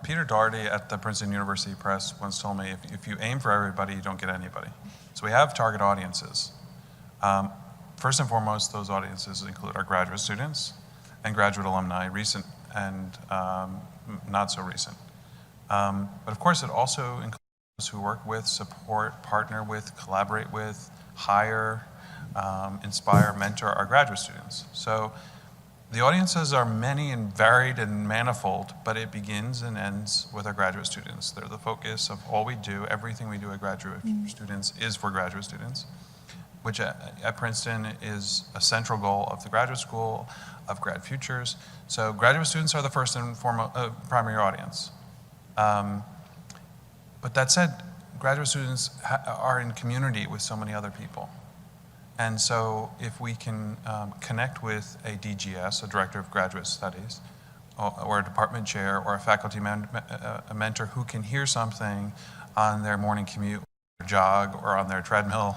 Peter Doherty at the Princeton University Press once told me, if you aim for everybody, you don't get anybody. So we have target audiences. First and foremost, those audiences include our graduate students and graduate alumni, recent and not so recent. But of course, it also includes those who work with, support, partner with, collaborate with, hire, inspire, mentor our graduate students. So the audiences are many and varied and manifold, but it begins and ends with our graduate students. They're the focus of all we do. Everything we do at graduate students is for graduate students, which at Princeton is a central goal of the graduate school, of GradFUTURES. So graduate students are the first and foremost primary audience. But that said, graduate students are in community with so many other people. And so if we can connect with a DGS, a Director of Graduate Studies, or a department chair, or a faculty a mentor who can hear something on their morning commute, or jog, or on their treadmill,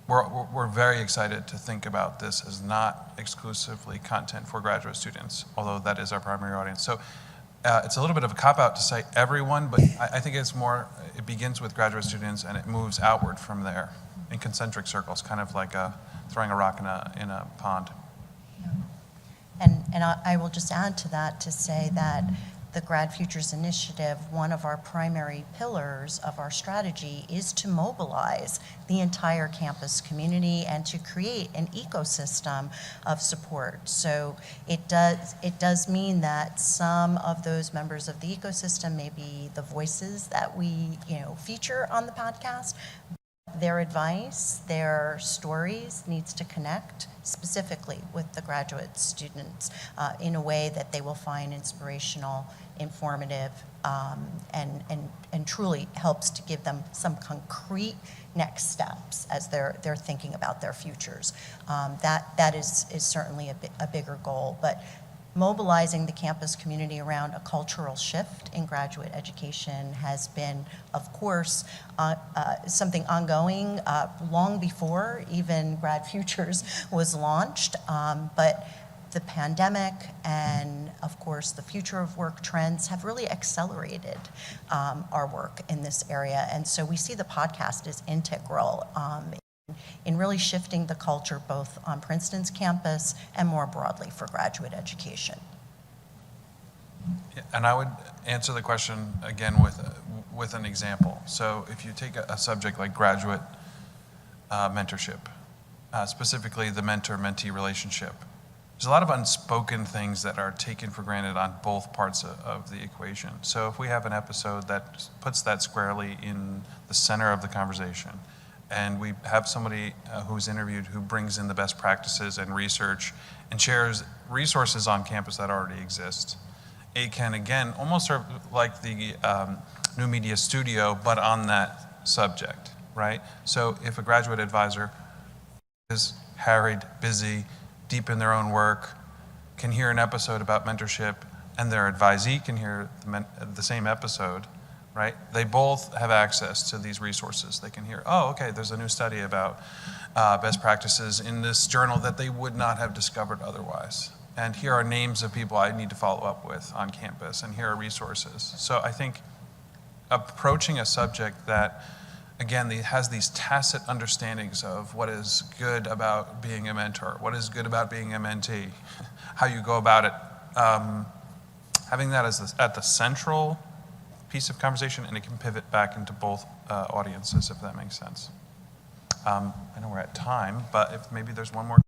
we're very excited to think about this as not exclusively content for graduate students, although that is our primary audience. So it's a little bit of a cop-out to say everyone, but I think it's more, it begins with graduate students and it moves outward from there in concentric circles, kind of like throwing a rock in a pond. And I will just add to that to say that the GradFUTURES initiative, one of our primary pillars of our strategy is to mobilize the entire campus community and to create an ecosystem of support. So it does mean that some of those members of the ecosystem may be the voices that we feature on the podcast. their advice, their stories needs to connect specifically with the graduate students in a way that they will find inspirational, informative, and truly helps to give them some concrete next steps as they're thinking about their futures. That is certainly a bigger goal, but mobilizing the campus community around a cultural shift in graduate education has been, of course, something ongoing long before even GradFUTURES was launched, but the pandemic and, of course, the future of work trends have really accelerated our work in this area. And so we see the podcast as integral in really shifting the culture both on Princeton's campus and more broadly for graduate education. Yeah, and I would answer the question again with an example. So if you take a subject like graduate mentorship, specifically the mentor-mentee relationship, there's a lot of unspoken things that are taken for granted on both parts of the equation. So if we have an episode that puts that squarely in the center of the conversation, and we have somebody who's interviewed who brings in the best practices and research and shares resources on campus that already exist, it can, again, almost serve like the new media studio, but on that subject, right? So if a graduate advisor is harried, busy, deep in their own work, can hear an episode about mentorship, and their advisee can hear the same episode, right? They both have access to these resources. They can hear, oh, okay, there's a new study about best practices in this journal that they would not have discovered otherwise. And here are names of people I need to follow up with on campus, and here are resources. So I think approaching a subject that, again, has these tacit understandings of what is good about being a mentor, what is good about being a mentee, how you go about it, having that as at the central piece of conversation, and it can pivot back into both audiences, if that makes sense. I know we're at time, but if maybe there's one more.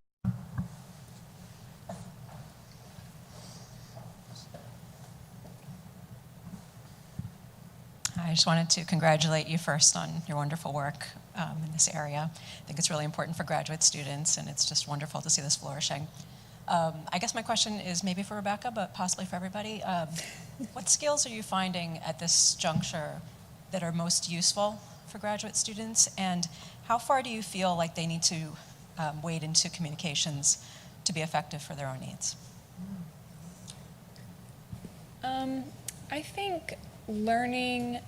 I just wanted to congratulate you first on your wonderful work in this area. I think it's really important for graduate students, and it's just wonderful to see this flourishing. I guess my question is maybe for Rebecca, but possibly for everybody. What skills are you finding at this juncture that are most useful for graduate students, and how far do you feel like they need to wade into communications to be effective for their own needs? I think learning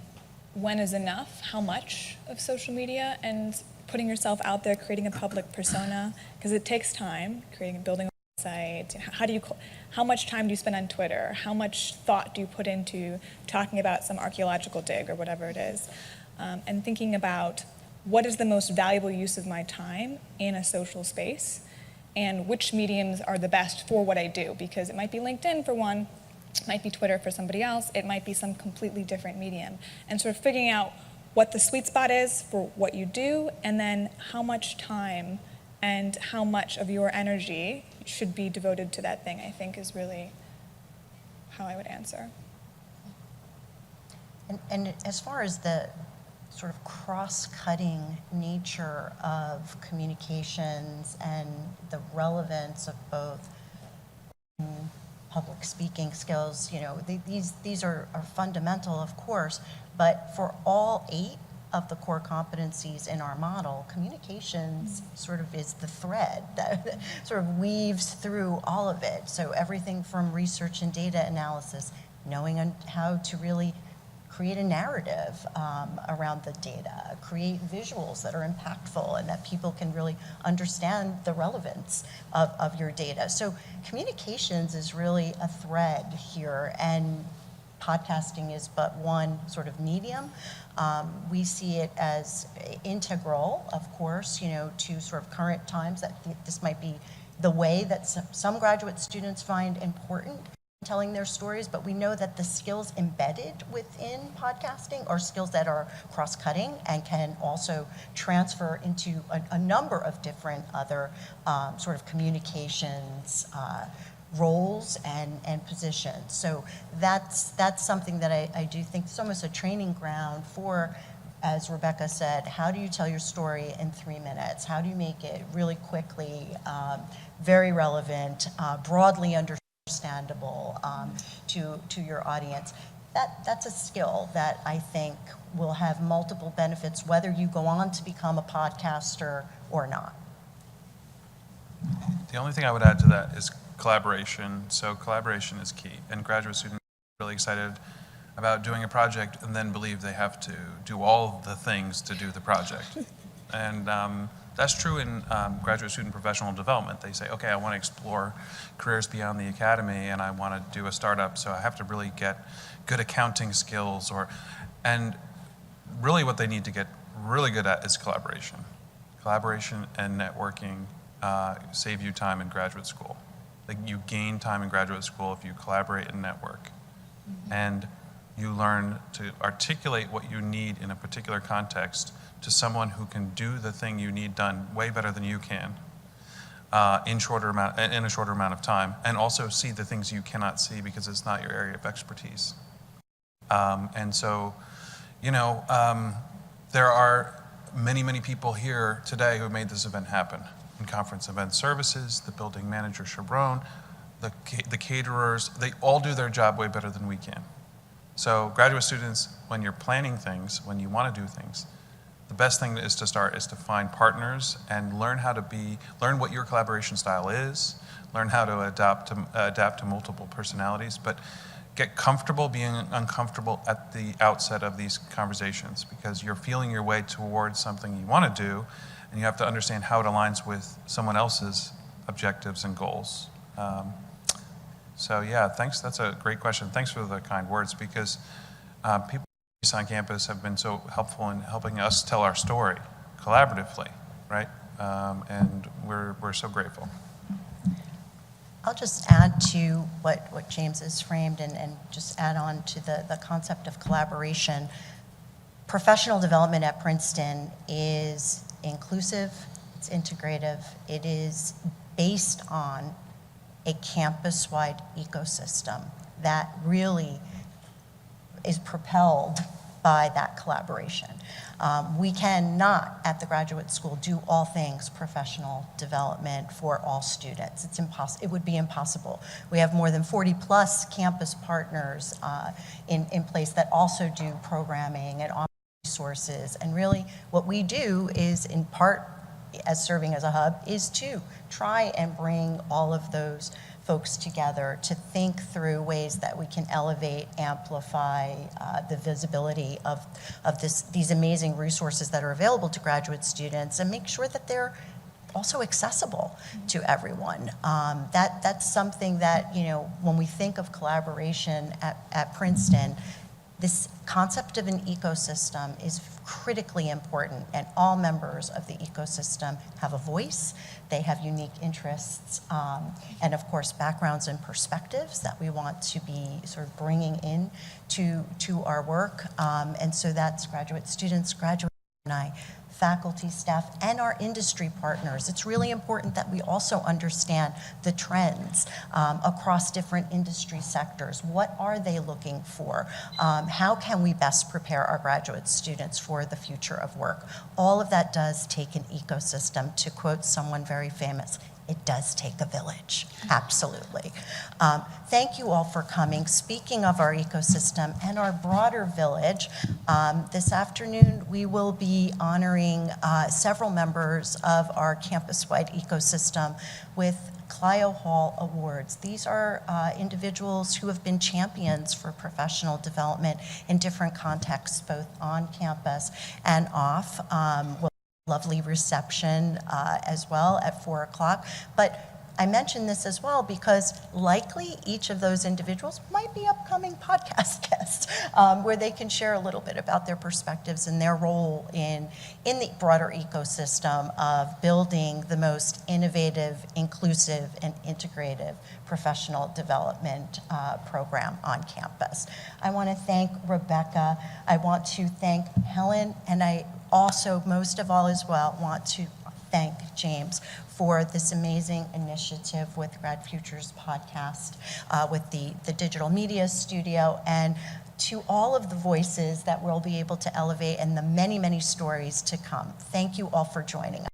when is enough, how much of social media, and putting yourself out there, creating a public persona, because it takes time, building a website. How much time do you spend on Twitter? How much thought do you put into talking about some archaeological dig or whatever it is? And thinking about what is the most valuable use of my time in a social space, and which mediums are the best for what I do, because it might be LinkedIn for one, it might be Twitter for somebody else, it might be some completely different medium. And sort of figuring out what the sweet spot is for what you do, and then how much time and how much of your energy should be devoted to that thing, I think is really how I would answer. And as far as the sort of cross-cutting nature of communications and the relevance of both public speaking skills, these are fundamental, of course, but for all 8 of the core competencies in our model, communications sort of is the thread that sort of weaves through all of it. So everything from research and data analysis, knowing how to really create a narrative around the data, create visuals that are impactful and that people can really understand the relevance of your data. So communications is really a thread here, and podcasting is but one sort of medium. We see it as integral, of course, to sort of current times, that this might be the way that some graduate students find important telling their stories, but we know that the skills embedded within podcasting are skills that are cross-cutting and can also transfer into a number of different other sort of communications roles and positions. So that's something that I do think is almost a training ground for as Rebecca said, how do you tell your story in 3 minutes? How do you make it really quickly, very relevant, broadly understandable to your audience? That's a skill that I think will have multiple benefits, whether you go on to become a podcaster or not. The only thing I would add to that is collaboration. So collaboration is key, and graduate students are really excited about doing a project and then believe they have to do all the things to do the project. And that's true in graduate student professional development. They say, okay, I want to explore careers beyond the academy and I want to do a startup, so I have to really get good accounting skills, and really what they need to get really good at is collaboration. Collaboration and networking save you time in graduate school. Like, you gain time in graduate school if you collaborate and network. And you learn to articulate what you need in a particular context to someone who can do the thing you need done way better than you can in a shorter amount of time, and also see the things you cannot see because it's not your area of expertise. And so, there are many people here today who made this event happen. In conference event services, the building manager, Sharon, the caterers, they all do their job way better than we can. So graduate students, when you're planning things, when you want to do things, the best thing is to start is to find partners and learn what your collaboration style is, learn how to adapt to multiple personalities, but get comfortable being uncomfortable at the outset of these conversations, because you're feeling your way towards something you want to do, and you have to understand how it aligns with someone else's objectives and goals. So yeah, thanks. That's a great question. Thanks for the kind words, because people on campus have been so helpful in helping us tell our story collaboratively, right? And we're so grateful. I'll just add to what James has framed and just add on to the concept of collaboration. Professional development at Princeton is inclusive, it's integrative, it is based on a campus-wide ecosystem that really is propelled by that collaboration. We cannot, at the graduate school, do all things professional development for all students. It would be impossible. We have more than 40 plus campus partners in place that also do programming and resources. And really what we do is, in part, as serving as a hub, is to try and bring all of those folks together to think through ways that we can elevate, amplify the visibility of these amazing resources that are available to graduate students, and make sure that they're also accessible to everyone. That's something that, when we think of collaboration at Princeton, this concept of an ecosystem is critically important, and all members of the ecosystem have a voice. They have unique interests, and of course backgrounds and perspectives that we want to be sort of bringing in to our work. And so that's graduate students, graduate alumni, faculty, staff, and our industry partners. It's really important that we also understand the trends across different industry sectors. What are they looking for? How can we best prepare our graduate students for the future of work? All of that does take an ecosystem. To quote someone very famous, it does take a village, absolutely. Thank you all for coming. Speaking of our ecosystem and our broader village, this afternoon we will be honoring several members of our campus-wide ecosystem with Clio Hall Awards. These are individuals who have been champions for professional development in different contexts, both on campus and off. Lovely reception as well at 4 o'clock. But I mention this as well because likely each of those individuals might be upcoming podcast guests where they can share a little bit about their perspectives and their role in the broader ecosystem of building the most innovative, inclusive, and integrative professional development program on campus. I want to thank Rebecca. I want to thank Hellen, and I also, most of all as well, want to thank James for this amazing initiative with GradFUTURES Podcast, with the digital media studio, and to all of the voices that we'll be able to elevate and the many, many stories to come. Thank you all for joining us.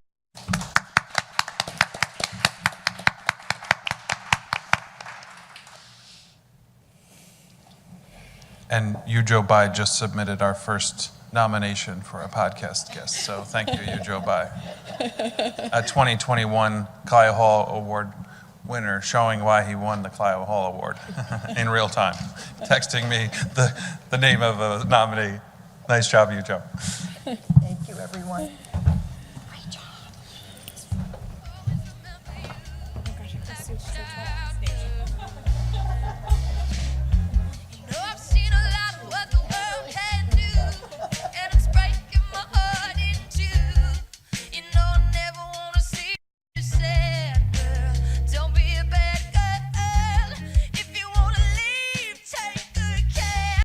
And you, Joe Bai, just submitted our first nomination for a podcast guest. So thank you, Joe Bai. A 2021 Clio Hall Award winner, showing why he won the Clio Hall Award in real time, texting me the name of a nominee. Nice job, you, Joe. Thank you, everyone.